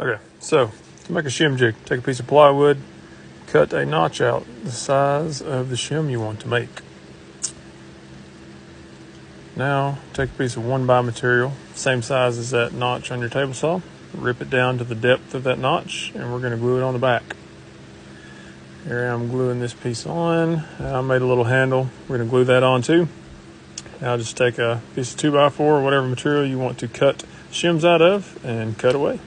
Okay, so to make a shim jig, take a piece of plywood, cut a notch out the size of the shim you want to make. Now take a piece of 1x material, same size as that notch on your table saw, rip it down to the depth of that notch, and we're going to glue it on the back. Here I'm gluing this piece on. I made a little handle. We're going to glue that on too. Now just take a piece of 2x4 or whatever material you want to cut shims out of and cut away.